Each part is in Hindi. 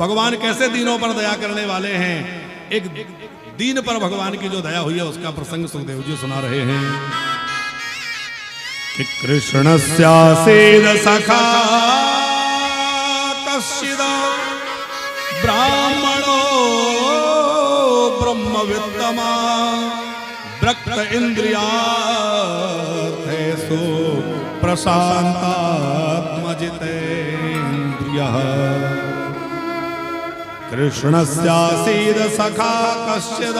भगवान कैसे दीनों पर दया करने वाले हैं। एक दीन पर भगवान की जो दया हुई है उसका प्रसंग सुखदेव जी सुना रहे हैं कि कृष्णस्यासीद सखा कश्चिद ब्राह्मणो ब्रह्मवित्तमा ब्रक्त इंद्रियार्थेषु प्रशांतात्मजितेन्द्रियः कृष्णस्यासीद सखा कश्चिद।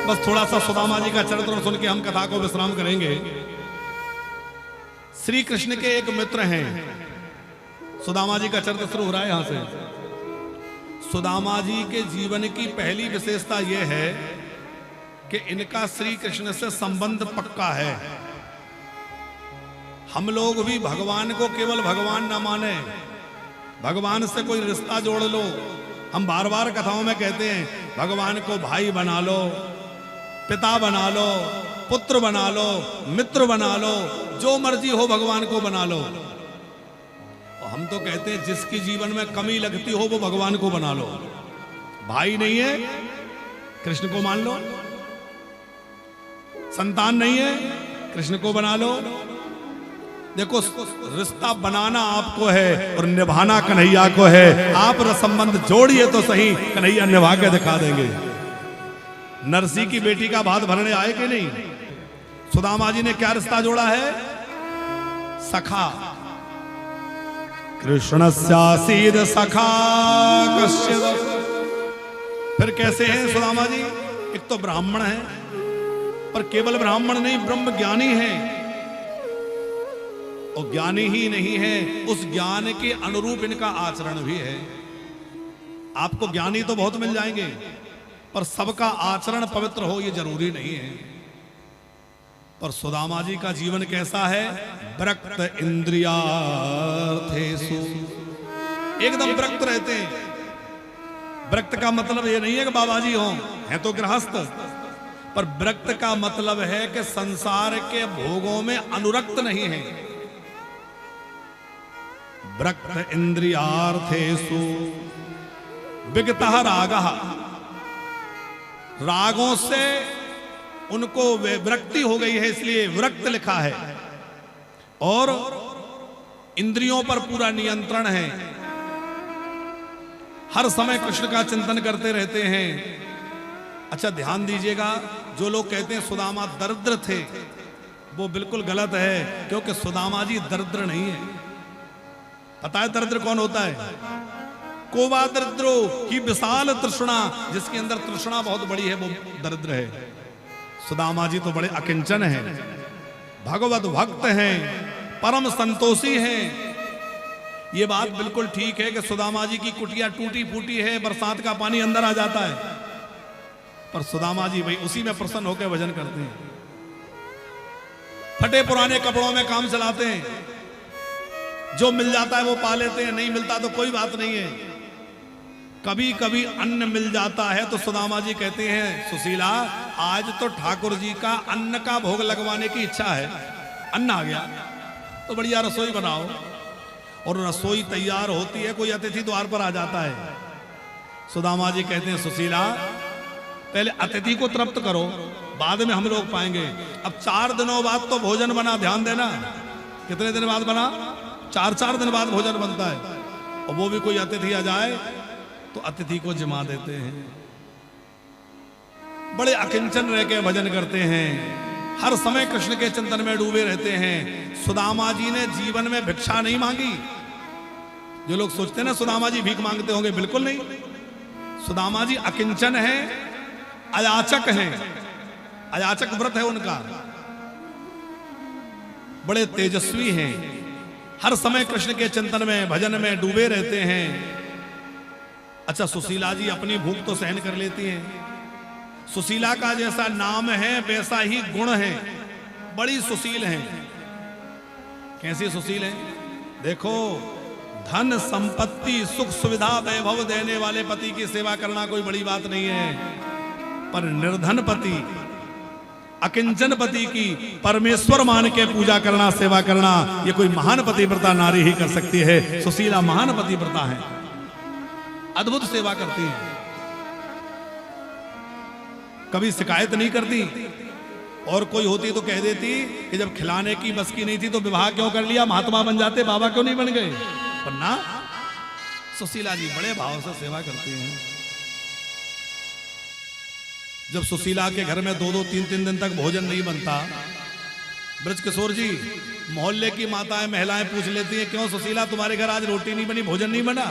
बस थोड़ा सा सुदामा जी का चरित्र सुन के हम कथा को विश्राम करेंगे। श्री कृष्ण के एक मित्र हैं। सुदामा जी का चरित्र शुरू हो रहा है यहां से। सुदामा जी के जीवन की पहली विशेषता यह है कि इनका श्री कृष्ण से संबंध पक्का है। हम लोग भी भगवान को केवल भगवान ना माने, भगवान से कोई रिश्ता जोड़ लो। हम बार बार कथाओं में कहते हैं भगवान को भाई बना लो, पिता बना लो, पुत्र बना लो, मित्र बना लो, जो मर्जी हो भगवान को बना लो। और हम तो कहते हैं जिसकी जीवन में कमी लगती हो वो भगवान को बना लो। भाई नहीं है कृष्ण को मान लो, संतान नहीं है कृष्ण को बना लो। देखो रिश्ता बनाना आपको है और निभाना कन्हैया को है। आप संबंध जोड़िए तो सही, कन्हैया निभा के दिखा देंगे। नरसी की बेटी का भात भरने आए कि नहीं? सुदामा जी ने क्या रिश्ता जोड़ा है? सखा। कृष्णस्यासीद सखा कश्चिद। फिर कैसे हैं सुदामा जी? एक तो ब्राह्मण है, पर केवल ब्राह्मण नहीं, ब्रह्म ज्ञानी है। और ज्ञानी ही नहीं है, उस ज्ञान के अनुरूप इनका आचरण भी है। आपको ज्ञानी तो बहुत मिल जाएंगे, पर सबका आचरण पवित्र हो ये जरूरी नहीं है। पर सुदामा जी का जीवन कैसा है? विरक्त इंद्रियार्थेषु, एकदम विरक्त रहते हैं। विरक्त का मतलब ये नहीं है कि बाबा जी हों, हैं तो गृहस्थ, पर विरक्त का मतलब है कि संसार के भोगों में अनुरक्त नहीं है। विरक्त इंद्रियार्थेषु विगतः रागः, रागों से उनको विरक्ति हो गई है इसलिए विरक्त लिखा है। और इंद्रियों पर पूरा नियंत्रण है, हर समय कृष्ण का चिंतन करते रहते हैं। अच्छा ध्यान दीजिएगा, जो लोग कहते हैं सुदामा दरिद्र थे वो बिल्कुल गलत है, क्योंकि सुदामा जी दरिद्र नहीं है। पता है दरिद्र कौन होता है? कोवा दरिद्रो की विशाल तृष्णा, जिसके अंदर तृष्णा बहुत बड़ी है वो दरिद्र है। सुदामा जी तो बड़े अकिंचन हैं, भगवत भक्त हैं, परम संतोषी हैं। ये बात बिल्कुल ठीक है कि सुदामा जी की कुटिया टूटी फूटी है, बरसात का पानी अंदर आ जाता है, पर सुदामा जी भाई उसी में प्रसन्न होकर भजन करते हैं। फटे पुराने कपड़ों में काम चलाते हैं, जो मिल जाता है वो पा लेते हैं, नहीं मिलता तो कोई बात नहीं है। कभी कभी अन्न मिल जाता है तो सुदामा जी कहते हैं सुशीला आज तो ठाकुर जी का अन्न का भोग लगवाने की इच्छा है। अन्न आ गया तो बढ़िया रसोई बनाओ, और रसोई तैयार होती है, कोई अतिथि द्वार पर आ जाता है। सुदामा जी कहते हैं सुशीला पहले अतिथि को तृप्त करो, बाद में हम लोग पाएंगे। अब 4 दिनों बाद तो भोजन बना, ध्यान देना। कितने दिन बाद बना? 4 दिन बाद भोजन बनता है। और वो भी कोई अतिथि आ जाए तो अतिथि को जिमा देते हैं। बड़े अकिंचन रह के भजन करते हैं, हर समय कृष्ण के चिंतन में डूबे रहते हैं। सुदामा जी ने जीवन में भिक्षा नहीं मांगी। जो लोग सोचते हैं ना सुदामा जी भीख मांगते होंगे, बिल्कुल नहीं। सुदामा जी अकिंचन हैं, अयाचक हैं, अयाचक व्रत है उनका। बड़े तेजस्वी हैं, हर समय कृष्ण के चिंतन में भजन में डूबे रहते हैं। अच्छा सुशीला जी अपनी भूख तो सहन कर लेती हैं। सुशीला का जैसा नाम है वैसा ही गुण है, बड़ी सुशील हैं। कैसी सुशील हैं? देखो धन संपत्ति सुख सुविधा वैभव देने वाले पति की सेवा करना कोई बड़ी बात नहीं है, पर निर्धन पति अकिंचन पति की परमेश्वर मान के पूजा करना, सेवा करना, ये कोई महान पतिव्रता नारी ही कर सकती है। सुशीला महान पतिव्रता है। अद्भुत सेवा करती हैं, कभी शिकायत नहीं करती। और कोई होती तो कह देती कि जब खिलाने की बस की नहीं थी तो विवाह क्यों कर लिया, महात्मा बन जाते, बाबा क्यों नहीं बन गए। पर ना, सुशीला जी बड़े भाव से सेवा करती हैं। जब सुशीला के घर में 2-2, 3-3 दिन तक भोजन नहीं बनता, ब्रजकिशोर जी मोहल्ले की माताएं महिलाएं पूछ लेती हैं, क्यों सुशीला तुम्हारे घर आज रोटी नहीं बनी, भोजन नहीं बना।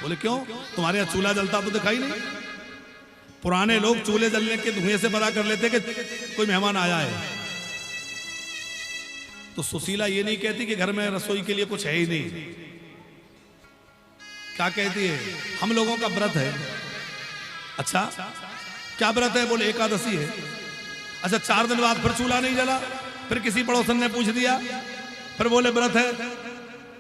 बोले क्यों, तुम्हारे यहाँ चूल्हा जलता तो दिखाई नहीं। पुराने लोग चूल्हे जलने के धुएं से पता कर लेते कि कोई मेहमान आया है। तो सुशीला ये नहीं कहती कि घर में रसोई के लिए कुछ है ही नहीं। क्या कहती है, हम लोगों का व्रत है। अच्छा क्या व्रत है, बोले एकादशी है। अच्छा 4 दिन बाद फिर चूल्हा नहीं जला, फिर किसी पड़ोसन ने पूछ दिया, फिर बोले व्रत है।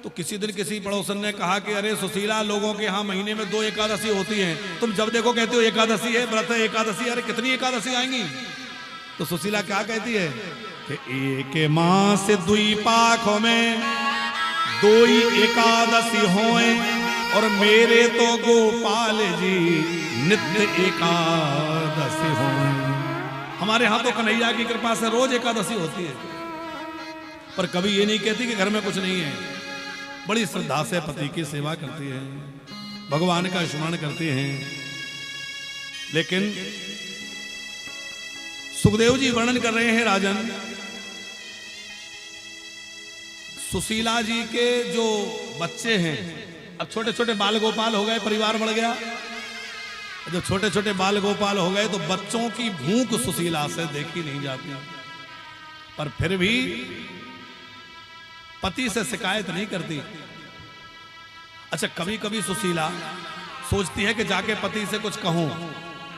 तो किसी दिन किसी पड़ोसन ने कहा कि अरे सुशीला, लोगों के यहाँ महीने में 2 एकादशी होती हैं, तुम जब देखो कहते हो एकादशी है, व्रत है, एकादशी। अरे कितनी एकादशी आएंगी। तो सुशीला क्या कहती है कि एक मास 2 पाखों में 2 एकादशी होए, और मेरे तो गोपाल जी नित्य एकादशी होए। हमारे यहाँ तो कन्हैया की कृपा से रोज एकादशी होती है। पर कभी ये नहीं कहती कि घर में कुछ नहीं है। बड़ी श्रद्धा से पति की सेवा करती है, भगवान का स्मरण करती हैं। लेकिन सुखदेव जी वर्णन कर रहे हैं, राजन, सुशीला जी के जो बच्चे हैं, अब छोटे छोटे बाल गोपाल हो गए, परिवार बढ़ गया। जब छोटे छोटे बाल गोपाल हो गए तो बच्चों की भूख सुशीला से देखी नहीं जाती। पर फिर भी पति से शिकायत नहीं करती। अच्छा कभी कभी सुशीला सोचती है कि जाके पति से कुछ कहूं,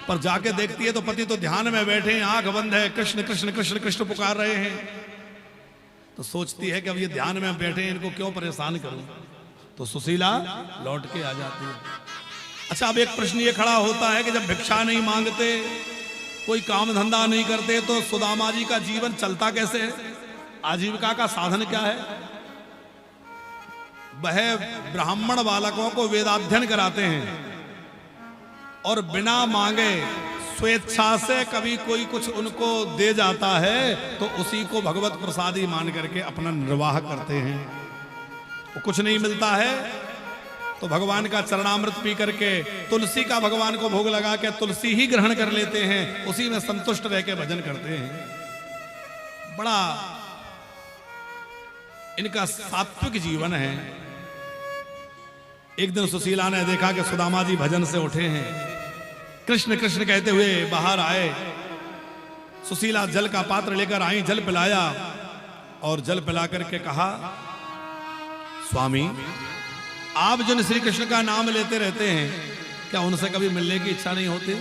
पर जाके देखती है तो पति तो ध्यान में बैठे हैं, आंख बंद है, कृष्ण कृष्ण कृष्ण कृष्ण पुकार रहे हैं। तो सोचती है कि अब ये ध्यान में बैठे हैं, इनको क्यों परेशान करूं। तो सुशीला लौट के आ जाती है। अच्छा अब एक प्रश्न ये खड़ा होता है कि जब भिक्षा नहीं मांगते, कोई काम धंधा नहीं करते, तो सुदामा जी का जीवन चलता कैसे है, आजीविका का साधन क्या है। वह ब्राह्मण बालकों को वेदाध्ययन कराते हैं और बिना मांगे स्वेच्छा से कभी कोई कुछ उनको दे जाता है तो उसी को भगवत प्रसादी मान करके अपना निर्वाह करते हैं। वो कुछ नहीं मिलता है तो भगवान का चरणामृत पी करके तुलसी का भगवान को भोग लगा के तुलसी ही ग्रहण कर लेते हैं, उसी में संतुष्ट रह के भजन करते हैं। बड़ा इनका सात्विक जीवन है। एक दिन सुशीला ने देखा कि सुदामा जी भजन से उठे हैं, कृष्ण कृष्ण कहते हुए बाहर आए। सुशीला जल का पात्र लेकर आई, जल पिलाया और जल पिला करके कहा, स्वामी आप जिन श्री कृष्ण का नाम लेते रहते हैं, क्या उनसे कभी मिलने की इच्छा नहीं होती।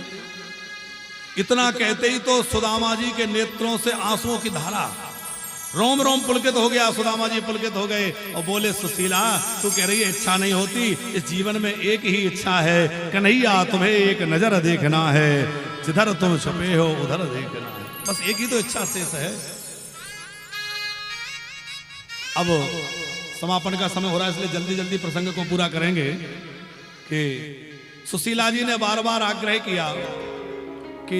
इतना कहते ही तो सुदामा जी के नेत्रों से आंसुओं की धारा, रोम रोम पुलकित हो गया। सुदामा जी पुलकित हो गए और बोले, सुशीला तू कह रही है इच्छा नहीं होती, इस जीवन में एक ही इच्छा है, कन्हैया तुम्हें एक नजर देखना है, जिधर तुम छुपे हो उधर देखना है। बस एक ही तो इच्छा शेष है। अब समापन का समय हो रहा है, इसलिए जल्दी जल्दी प्रसंग को पूरा करेंगे कि सुशीला जी ने बार बार आग्रह किया कि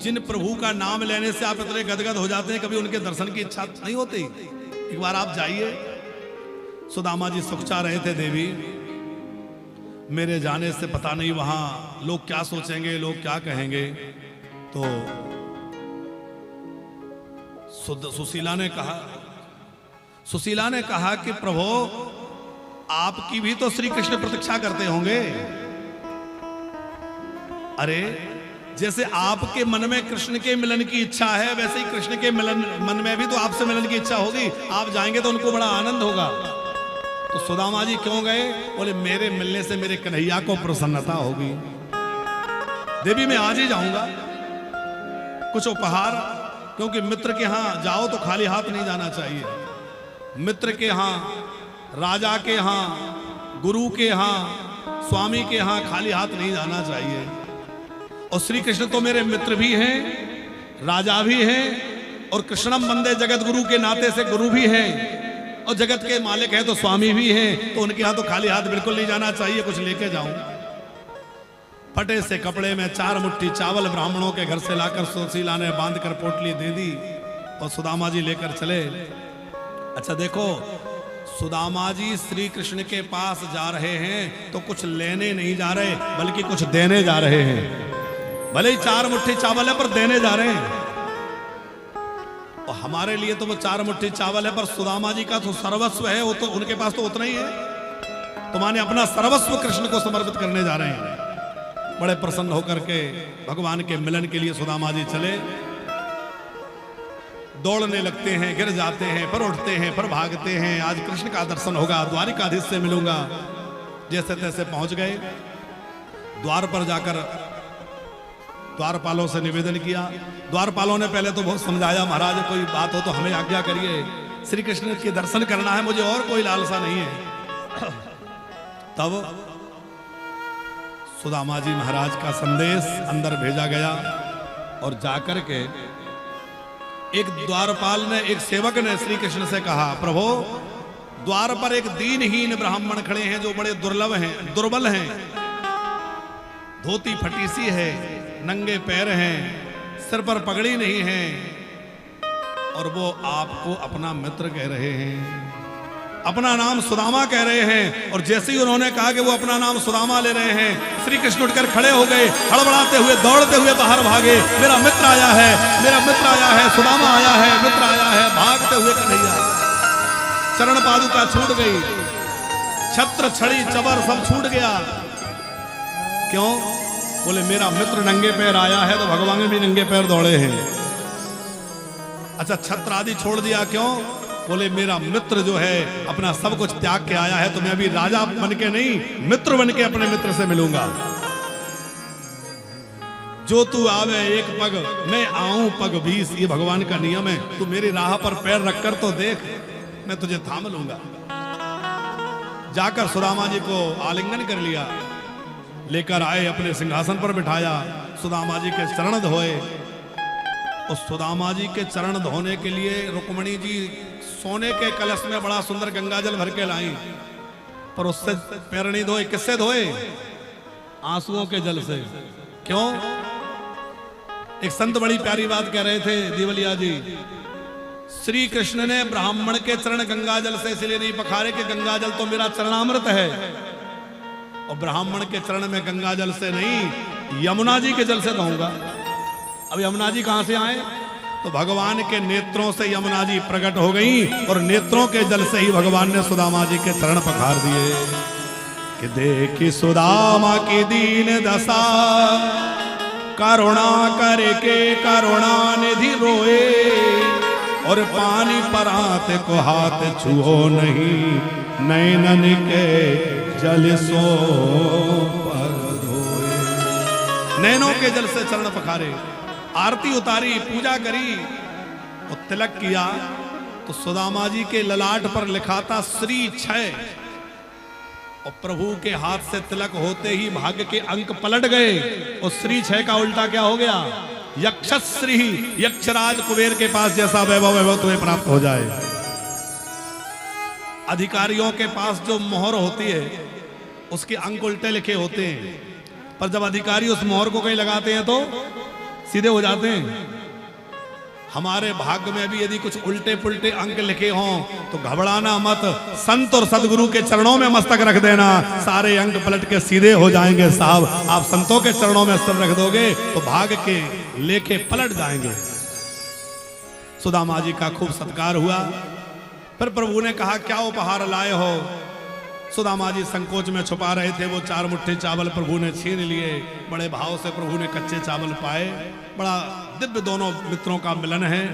जिन प्रभु का नाम लेने से आप इतने गदगद हो जाते हैं, कभी उनके दर्शन की इच्छा नहीं होती। एक बार आप जाइए। सुदामा जी सुख चाह रहे थे, देवी मेरे जाने से पता नहीं वहां लोग क्या सोचेंगे, लोग क्या कहेंगे। तो सुशीला ने कहा कि प्रभु आपकी भी तो श्री कृष्ण प्रतीक्षा करते होंगे। अरे जैसे आपके मन में कृष्ण के मिलन की इच्छा है, वैसे ही कृष्ण के मन में भी तो आपसे मिलन की इच्छा होगी। आप जाएंगे तो उनको बड़ा आनंद होगा। तो सुदामा जी क्यों गए, बोले मेरे मिलने से मेरे कन्हैया को प्रसन्नता होगी। देवी मैं आज ही जाऊंगा, कुछ उपहार, क्योंकि मित्र के यहाँ जाओ तो खाली हाथ नहीं जाना चाहिए। मित्र के यहाँ, राजा के यहाँ, गुरु के यहाँ, स्वामी के यहाँ खाली हाथ नहीं जाना चाहिए। और श्री कृष्ण तो मेरे मित्र भी हैं, राजा भी हैं, और कृष्णम वंदे जगत गुरु के नाते से गुरु भी हैं, और जगत के मालिक हैं तो स्वामी भी हैं। तो उनके यहाँ तो खाली हाथ बिल्कुल नहीं जाना चाहिए, कुछ लेके जाऊं। फटे से कपड़े में 4 मुट्ठी चावल ब्राह्मणों के घर से लाकर सुशीला ने बांधकर पोटली दे दी और सुदामा जी लेकर चले। अच्छा देखो, सुदामा जी श्री कृष्ण के पास जा रहे हैं तो कुछ लेने नहीं जा रहे बल्कि कुछ देने जा रहे हैं। भले ही 4 मुट्ठी चावल है पर देने जा रहे हैं। और हमारे लिए तो वो 4 मुट्ठी चावल है पर सुदामा जी का तो सर्वस्व है, वो तो उनके पास तो उतना ही है। तो माने अपना सर्वस्व कृष्ण को समर्पित करने जा रहे हैं। बड़े प्रसन्न होकर के भगवान के मिलन के लिए सुदामा जी चले। दौड़ने लगते हैं, गिर जाते हैं, फिर उठते हैं, फिर भागते हैं। आज कृष्ण का दर्शन होगा, द्वारिकाधीश से मिलूंगा। जैसे तैसे पहुंच गए। द्वार पर जाकर द्वारपालों से निवेदन किया। द्वारपालों ने पहले तो बहुत समझाया, महाराज कोई बात हो तो हमें आज्ञा करिए, श्री कृष्ण के दर्शन करना है, मुझे और कोई लालसा नहीं है। तब सुदामा जी महाराज का संदेश अंदर भेजा गया और जाकर के एक द्वारपाल ने, एक सेवक ने श्री कृष्ण से कहा, प्रभु द्वार पर एक दीनहीन ब्राह्मण खड़े हैं जो बड़े दुर्बल हैं, धोती फटी सी है, नंगे पैर हैं, सिर पर पगड़ी नहीं है और वो आपको अपना मित्र कह रहे हैं, अपना नाम सुदामा कह रहे हैं। और जैसे ही उन्होंने कहा कि वो अपना नाम सुदामा ले रहे हैं, श्री कृष्ण उठकर खड़े हो गए, हड़बड़ाते हुए दौड़ते हुए बाहर भागे। मेरा मित्र आया है, मेरा मित्र आया है, सुदामा आया है, मित्र आया है। भागते हुए कन्हैया, चरण पादुका छूट गई, छत्र छड़ी चबर सब छूट गया। क्यों? बोले मेरा मित्र नंगे पैर आया है तो भगवान भी नंगे पैर दौड़े हैं। अच्छा, छत्र आदि छोड़ दिया, क्यों? बोले मेरा मित्र जो है अपना सब कुछ त्याग के आया है तो मैं अभी राजा बन के नहीं, मित्र बन के अपने मित्र से मिलूंगा। जो तू आवे एक पग, मैं आऊं पग 20, ये भगवान का नियम है। तू मेरी राह पर पैर रखकर तो देख, मैं तुझे थाम लूंगा। जाकर सुदामा जी को आलिंगन कर लिया, लेकर आए, अपने सिंहासन पर बिठाया, सुदामा जी के चरण धोए। और सुदामा जी के चरण धोने के लिए रुक्मणी जी सोने के कलश में बड़ा सुंदर गंगाजल भर के लाई, पर उससे पैर नहीं धोए। किससे धोए? आंसुओं के जल से। क्यों? एक संत बड़ी प्यारी बात कह रहे थे, देवलिया जी, श्री कृष्ण ने ब्राह्मण के चरण गंगाजल से इसलिए नहीं पखारे कि गंगाजल तो मेरा चरणामृत है, और ब्राह्मण के चरण में गंगाजल से नहीं, यमुना जी के जल से धोऊंगा। अब यमुना जी कहां से आए? तो भगवान के नेत्रों से यमुना जी प्रकट हो गई और नेत्रों के जल से ही भगवान ने सुदामा जी के चरण पखार दिए कि देखी सुदामा की दीन दशा, करुणा करके करुणा निधि रोए, और पानी परात को हाथ छुओ नहीं, नैनन के जल सो पर धोए। नैनों के जल से चरण पखारे, आरती उतारी, पूजा करी और तिलक किया। तो सुदामा जी के ललाट पर लिखा था श्री 6, और प्रभु के हाथ से तिलक होते ही भाग्य के अंक पलट गए और श्री 6 का उल्टा क्या हो गया? यक्षश्री, यक्षराज कुबेर के पास जैसा वैभव तुम्हें प्राप्त हो जाए। अधिकारियों के पास जो मोहर होती है उसके अंक उल्टे लिखे होते हैं, पर जब अधिकारी उस मोहर को कहीं लगाते हैं तो सीधे हो जाते हैं। हमारे भाग्य में भी यदि कुछ उल्टे पुल्टे अंक लिखे हों तो घबराना मत, संत और सदगुरु के चरणों में मस्तक रख देना, सारे अंक पलट के सीधे हो जाएंगे साहब। आप संतों के चरणों में सर रख दोगे तो भाग्य के लेखे पलट जाएंगे। सुदामा जी का खूब सत्कार हुआ। फिर प्रभु ने कहा क्या उपहार लाए हो? सुदामा जी संकोच में छुपा रहे थे। वो 4 मुट्ठी चावल प्रभु ने छीन लिए। बड़े भाव से प्रभु ने कच्चे चावल पाए। बड़ा दिव्य दोनों मित्रों का मिलन है।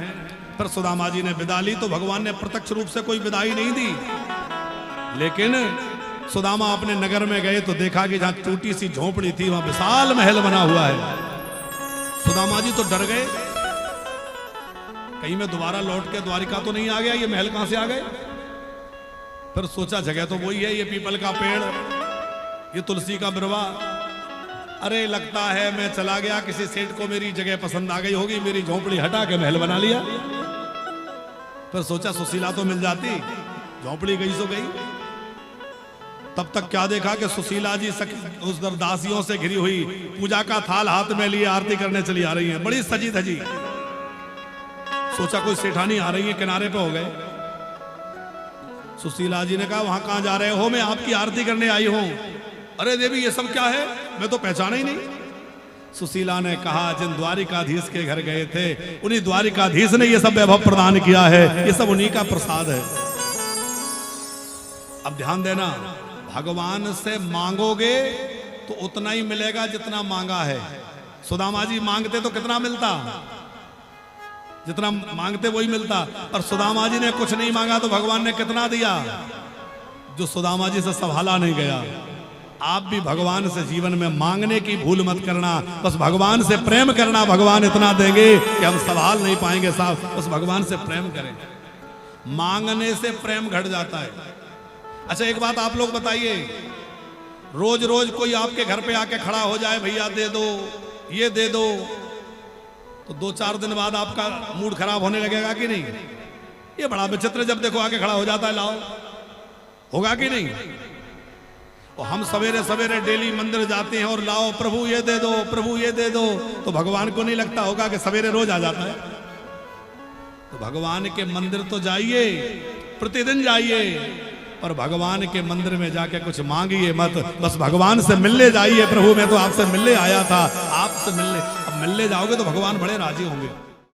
फिर सुदामा जी ने विदा ली तो भगवान ने प्रत्यक्ष रूप से कोई विदाई नहीं दी, लेकिन सुदामा अपने नगर में गए तो देखा कि जहां टूटी सी झोपड़ी थी वहां विशाल महल बना हुआ है। सुदामा जी तो डर गए, कहीं मैं दोबारा लौट के द्वारिका तो नहीं आ गया, ये महल कहां से आ गए। फिर सोचा जगह तो वही है, ये पीपल का पेड़, ये तुलसी का बिरवा। अरे लगता है मैं चला गया, किसी सेठ को मेरी जगह पसंद आ गई होगी, मेरी झोपड़ी हटा के महल बना लिया। फिर सोचा सुशीला तो मिल जाती, झोपड़ी गई सो गई। तब तक क्या देखा कि सुशीला जी उस दासियों से घिरी हुई पूजा का थाल हाथ में लिए आरती करने चली आ रही हैं, बड़ी सजी धजी। सोचा कोई सेठानी आ रही है, किनारे पे हो गए। सुशीला जी ने कहा वहां कहां जा रहे हो? मैं आपकी आरती करने आई हूं। अरे देवी ये सब क्या है, मैं तो पहचाना ही नहीं। सुशीला ने कहा जिन द्वारिकाधीश के घर गए थे उन्हीं द्वारिकाधीश ने ये सब वैभव प्रदान किया है, ये सब उन्हीं का प्रसाद है। अब ध्यान देना, भगवान से मांगोगे तो उतना ही मिलेगा जितना मांगा है। सुदामा जी मांगते तो कितना मिलता, जितना मांगते वही मिलता, पर सुदामा जी ने कुछ नहीं मांगा तो भगवान ने कितना दिया, जो सुदामा जी से संभाला नहीं गया। आप भी भगवान से जीवन में मांगने की भूल मत करना, बस भगवान से प्रेम करना, भगवान इतना देंगे कि हम संभाल नहीं पाएंगे साहब। उस भगवान से प्रेम करें, मांगने से प्रेम घट जाता है। अच्छा एक बात आप लोग बताइए, रोज रोज कोई आपके घर पे आके खड़ा हो जाए, भैया दे दो, ये दे दो, तो 2-4 दिन बाद आपका मूड खराब होने लगेगा कि नहीं? ये बड़ा विचित्र, जब देखो आके खड़ा हो जाता है, लाओ, होगा कि नहीं? और हम सवेरे सवेरे डेली मंदिर जाते हैं और लाओ प्रभु ये दे दो, प्रभु ये दे दो, तो भगवान को नहीं लगता होगा कि सवेरे रोज आ जाता है? तो भगवान के मंदिर तो जाइए, प्रतिदिन जाइए, पर भगवान के मंदिर में जाके कुछ मांगिए मत, बस भगवान से मिलने जाइए। प्रभु मैं तो आपसे मिलने आया था, आपसे मिलने, अब मिलने जाओगे तो भगवान बड़े राजी होंगे।